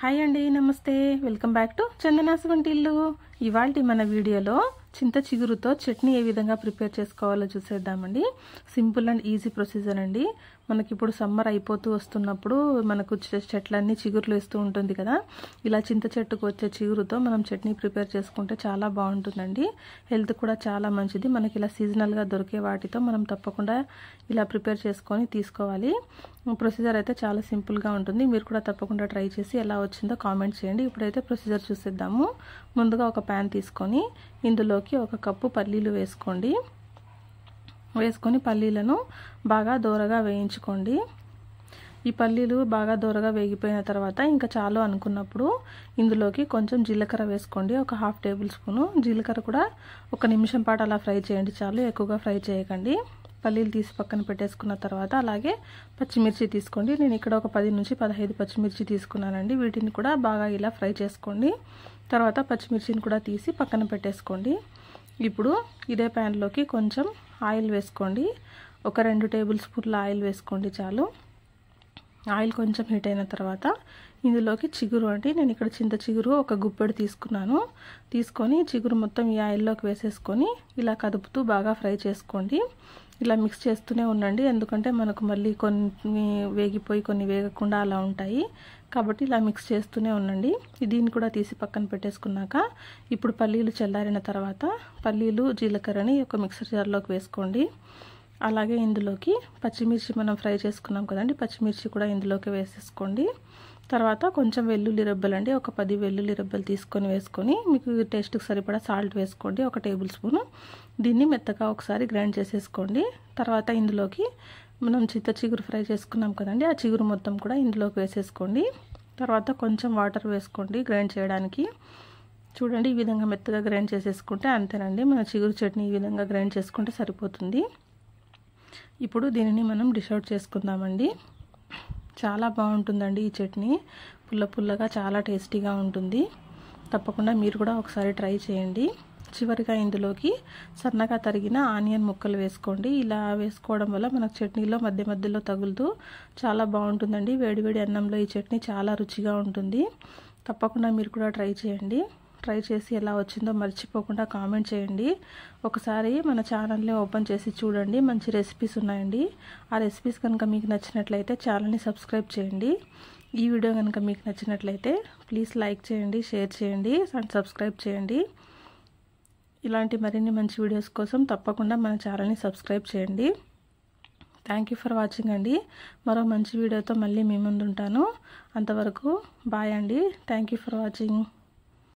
Hi అండి, నమస్తే. Welcome back to Chandana's వంటిల్లు. ఇవాల్టి మన వీడియోలో చింత చిగురుతో చట్నీ ఏ విధంగా ప్రిపేర్ చేసుకోవాలో చూసేద్దామండి. సింపుల్ అండ్ ఈజీ ప్రొసీజర్ అండి. మనకి ఇప్పుడు సమ్మర్ అయిపోతూ వస్తున్నప్పుడు మనకు చెట్లన్నీ చిగురులు వేస్తూ ఉంటుంది కదా. ఇలా చింత చెట్టుకు వచ్చే చిగురుతో మనం చట్నీ ప్రిపేర్ చేసుకుంటే చాలా బాగుంటుందండి. హెల్త్ కూడా చాలా మంచిది. మనకి ఇలా సీజనల్గా దొరికే వాటితో మనం తప్పకుండా ఇలా ప్రిపేర్ చేసుకొని తీసుకోవాలి. ప్రొసీజర్ అయితే చాలా సింపుల్గా ఉంటుంది. మీరు కూడా తప్పకుండా ట్రై చేసి ఎలా వచ్చిందో కామెంట్ చేయండి. ఇప్పుడైతే ప్రొసీజర్ చూసేద్దాము. ముందుగా ఒక ప్యాన్ తీసుకొని ఇందులోకి 1 కప్పు పల్లీలు వేసుకొని పల్లీలను బాగా దోరగా వేయించుకోండి. ఈ పల్లీలు బాగా దోరగా వేగిపోయిన తర్వాత ఇంకా చాలు అనుకున్నప్పుడు ఇందులోకి కొంచెం జీలకర్ర వేసుకోండి. ఒక 1/2 టేబుల్ స్పూను జీలకర్ర కూడా 1 నిమిషం పాటు అలా ఫ్రై చేయండి చాలు, ఎక్కువగా ఫ్రై చేయకండి. పల్లీలు తీసి పక్కన పెట్టేసుకున్న తర్వాత అలాగే పచ్చిమిర్చి తీసుకోండి. నేను ఇక్కడ ఒక 10 నుంచి 15 పచ్చిమిర్చి తీసుకున్నానండి. వీటిని కూడా బాగా ఇలా ఫ్రై చేసుకోండి. తర్వాత పచ్చిమిర్చిని కూడా తీసి పక్కన పెట్టేసుకోండి. ఇప్పుడు ఇదే ప్యాన్లోకి కొంచెం ఆయిల్ వేసుకోండి. ఒక 2 టేబుల్ స్పూన్ల ఆయిల్ వేసుకోండి చాలు. ఆయిల్ కొంచెం హీట్ అయిన తర్వాత ఇందులోకి చిగురు అండి. నేను ఇక్కడ చింత చిగురు ఒక గుప్పెడు తీసుకొని చిగురు మొత్తం ఈ ఆయిల్లోకి వేసేసుకొని ఇలా కదుపుతూ బాగా ఫ్రై చేసుకోండి. ఇలా మిక్స్ చేస్తూనే ఉండండి, ఎందుకంటే మనకు మళ్ళీ కొన్ని వేగిపోయి కొన్ని వేగకుండా అలా ఉంటాయి కాబట్టి ఇలా మిక్స్ చేస్తూనే ఉండండి. దీన్ని కూడా తీసి పక్కన పెట్టేసుకున్నాక ఇప్పుడు పల్లీలు చల్లారిన తర్వాత పల్లీలు జీలకర్రని ఒక మిక్సర్ జార్లోకి వేసుకోండి. అలాగే ఇందులోకి పచ్చిమిర్చి మనం ఫ్రై చేసుకున్నాం కదండి, పచ్చిమిర్చి కూడా ఇందులోకి వేసేసుకోండి. తర్వాత కొంచెం వెల్లుల్లి రెబ్బలు అండి, ఒక 10 వెల్లుల్లి రెబ్బలు వేసుకొని మీకు టేస్ట్కి సరిపడా సాల్ట్ వేసుకోండి, 1 టేబుల్ స్పూను. దీన్ని మెత్తగా ఒకసారి గ్రైండ్ చేసేసుకోండి. తర్వాత ఇందులోకి మనం చింత చిగురు ఫ్రై చేసుకున్నాం కదండి, ఆ చిగురు మొత్తం కూడా ఇందులోకి వేసేసుకోండి. తర్వాత కొంచెం వాటర్ వేసుకోండి గ్రైండ్ చేయడానికి. చూడండి, ఈ విధంగా మెత్తగా గ్రైండ్ చేసేసుకుంటే అంతేనండి. మన చిగురు చట్నీ ఈ విధంగా గ్రైండ్ చేసుకుంటే సరిపోతుంది. ఇప్పుడు దీనిని మనం డిష్ అవుట్ చేసుకుందామండి. చాలా బాగుంటుందండి ఈ చట్నీ, పుల్లగా చాలా టేస్టీగా ఉంటుంది. తప్పకుండా మీరు కూడా ఒకసారి ట్రై చేయండి. చివరిగా ఇందులోకి సన్నగా తరిగిన ఆనియన్ ముక్కలు వేసుకోండి. ఇలా వేసుకోవడం వల్ల మనకు చట్నీలో మధ్యలో తగులుతూ చాలా బాగుంటుందండి. వేడివేడి అన్నంలో ఈ చట్నీ చాలా రుచిగా ఉంటుంది. తప్పకుండా మీరు కూడా ట్రై చేయండి. ట్రై చేసి ఎలా వచ్చిందో మర్చిపోకుండా కామెంట్ చేయండి. ఒకసారి మన ఛానల్ని ఓపెన్ చేసి చూడండి, మంచి రెసిపీస్ ఉన్నాయండి. ఆ రెసిపీస్ కనుక మీకు నచ్చినట్లయితే ఛానల్ని సబ్స్క్రైబ్ చేయండి. ఈ వీడియో కనుక మీకు నచ్చినట్లయితే ప్లీజ్ లైక్ చేయండి, షేర్ చేయండి అండ్ సబ్స్క్రైబ్ చేయండి. ఇలాంటి మరిన్ని మంచి వీడియోస్ కోసం తప్పకుండా మన ఛానల్ని సబ్స్క్రైబ్ చేయండి. థ్యాంక్ యూ ఫర్ వాచింగ్ అండి. మరో మంచి వీడియోతో మళ్ళీ మీ ముందు ఉంటాను. అంతవరకు బాయ్ అండి. Thank you for watching.